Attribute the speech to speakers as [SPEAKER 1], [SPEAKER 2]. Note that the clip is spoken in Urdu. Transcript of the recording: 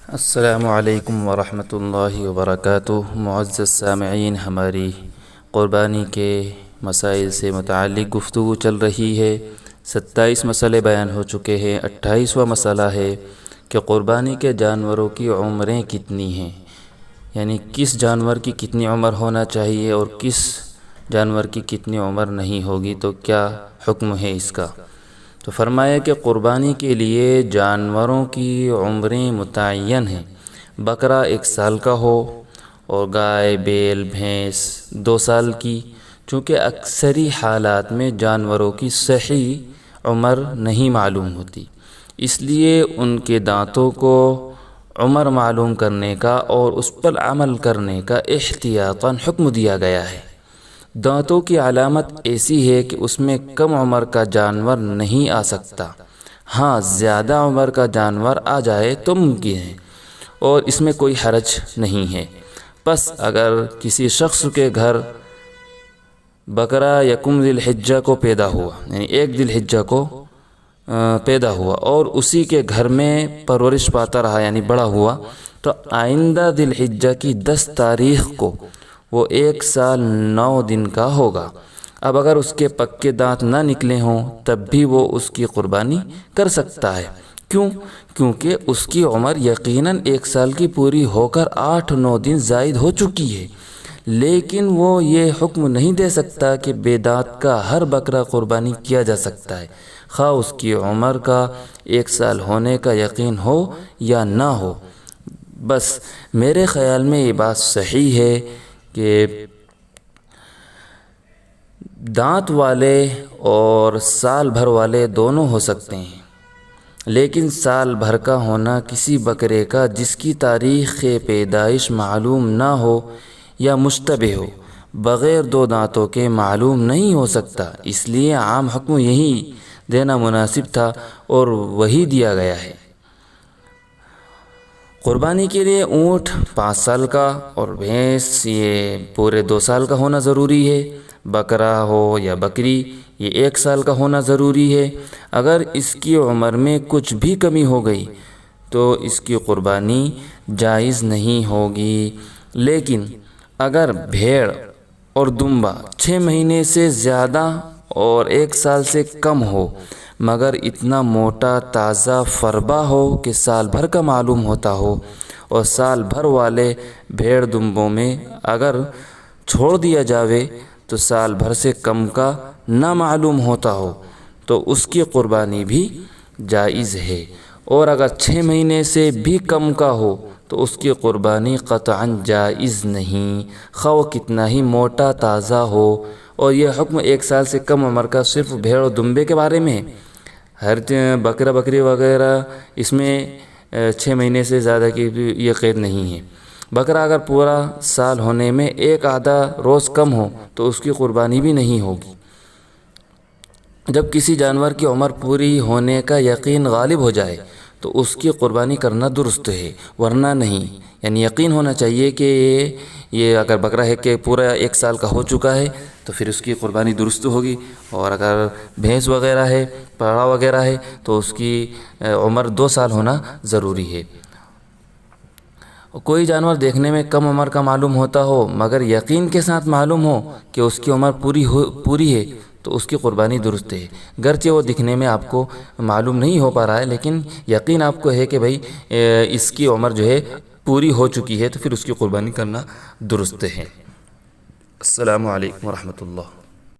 [SPEAKER 1] السلام علیکم ورحمۃ اللہ وبرکاتہ۔ معزز سامعین، ہماری قربانی کے مسائل سے متعلق گفتگو چل رہی ہے۔ 27 مسئلے بیان ہو چکے ہیں۔ 28واں مسئلہ ہے کہ قربانی کے جانوروں کی عمریں کتنی ہیں، یعنی کس جانور کی کتنی عمر ہونا چاہیے اور کس جانور کی کتنی عمر نہیں ہوگی، تو کیا حکم ہے اس کا۔ تو فرمایا کہ قربانی کے لیے جانوروں کی عمریں متعین ہیں۔ بکرا 1 سال کا ہو اور گائے، بیل، بھینس 2 سال کی، چونکہ اکثری حالات میں جانوروں کی صحیح عمر نہیں معلوم ہوتی، اس لیے ان کے دانتوں کو عمر معلوم کرنے کا اور اس پر عمل کرنے کا احتیاطاً حکم دیا گیا ہے۔ دانتوں کی علامت ایسی ہے کہ اس میں کم عمر کا جانور نہیں آ سکتا، ہاں زیادہ عمر کا جانور آ جائے تو ممکن ہے اور اس میں کوئی حرج نہیں ہے۔ پس اگر کسی شخص کے گھر بکرا 1 ذی الحجہ کو پیدا ہوا، یعنی 1 ذی الحجہ کو پیدا ہوا اور اسی کے گھر میں پرورش پاتا رہا، یعنی بڑا ہوا، تو آئندہ ذی الحجہ کی 10 تاریخ کو وہ 1 سال 9 دن کا ہوگا۔ اب اگر اس کے پکے دانت نہ نکلے ہوں تب بھی وہ اس کی قربانی کر سکتا ہے۔ کیونکہ اس کی عمر یقیناً 1 سال کی پوری ہو کر 8-9 دن زائد ہو چکی ہے، لیکن وہ یہ حکم نہیں دے سکتا کہ بے دانت کا ہر بکرا قربانی کیا جا سکتا ہے، خواہ اس کی عمر کا 1 سال ہونے کا یقین ہو یا نہ ہو۔ بس میرے خیال میں یہ بات صحیح ہے کہ دانت والے اور سال بھر والے دونوں ہو سکتے ہیں، لیکن سال بھر کا ہونا کسی بکرے کا جس کی تاریخ پیدائش معلوم نہ ہو یا مشتبہ ہو، بغیر 2 دانتوں کے معلوم نہیں ہو سکتا، اس لیے عام حکم یہی دینا مناسب تھا اور وہی دیا گیا ہے۔ قربانی کے لیے اونٹ 5 سال کا اور بھینس یہ پورے 2 سال کا ہونا ضروری ہے۔ بکرا ہو یا بکری یہ 1 سال کا ہونا ضروری ہے۔ اگر اس کی عمر میں کچھ بھی کمی ہو گئی تو اس کی قربانی جائز نہیں ہوگی، لیکن اگر بھیڑ اور دمبا 6 مہینے سے زیادہ اور 1 سال سے کم ہو مگر اتنا موٹا تازہ فربا ہو کہ سال بھر کا معلوم ہوتا ہو، اور سال بھر والے بھیڑ دمبوں میں اگر چھوڑ دیا جاوے تو سال بھر سے کم کا نہ معلوم ہوتا ہو تو اس کی قربانی بھی جائز ہے، اور اگر 6 مہینے سے بھی کم کا ہو تو اس کی قربانی قطعاً جائز نہیں، خواہ وہ کتنا ہی موٹا تازہ ہو۔ اور یہ حکم 1 سال سے کم عمر کا صرف بھیڑ اور دمبے کے بارے میں ہے، ہر بکرا بکری وغیرہ اس میں 6 مہینے سے زیادہ کی یہ قید نہیں ہے۔ بکرا اگر پورا سال ہونے میں 1 آدھا روز کم ہو تو اس کی قربانی بھی نہیں ہوگی۔ جب کسی جانور کی عمر پوری ہونے کا یقین غالب ہو جائے تو اس کی قربانی کرنا درست ہے، ورنہ نہیں، یعنی یقین ہونا چاہیے کہ یہ اگر بکرا ہے کہ پورا 1 سال کا ہو چکا ہے تو پھر اس کی قربانی درست ہوگی، اور اگر بھینس وغیرہ ہے، پڑا وغیرہ ہے تو اس کی عمر 2 سال ہونا ضروری ہے۔ کوئی جانور دیکھنے میں کم عمر کا معلوم ہوتا ہو مگر یقین کے ساتھ معلوم ہو کہ اس کی عمر پوری ہے تو اس کی قربانی درست ہے، گرچہ وہ دکھنے میں آپ کو معلوم نہیں ہو پا رہا ہے، لیکن یقین آپ کو ہے کہ بھئی اس کی عمر جو ہے پوری ہو چکی ہے، تو پھر اس کی قربانی کرنا درست ہے۔ السلام علیکم ورحمۃ اللہ۔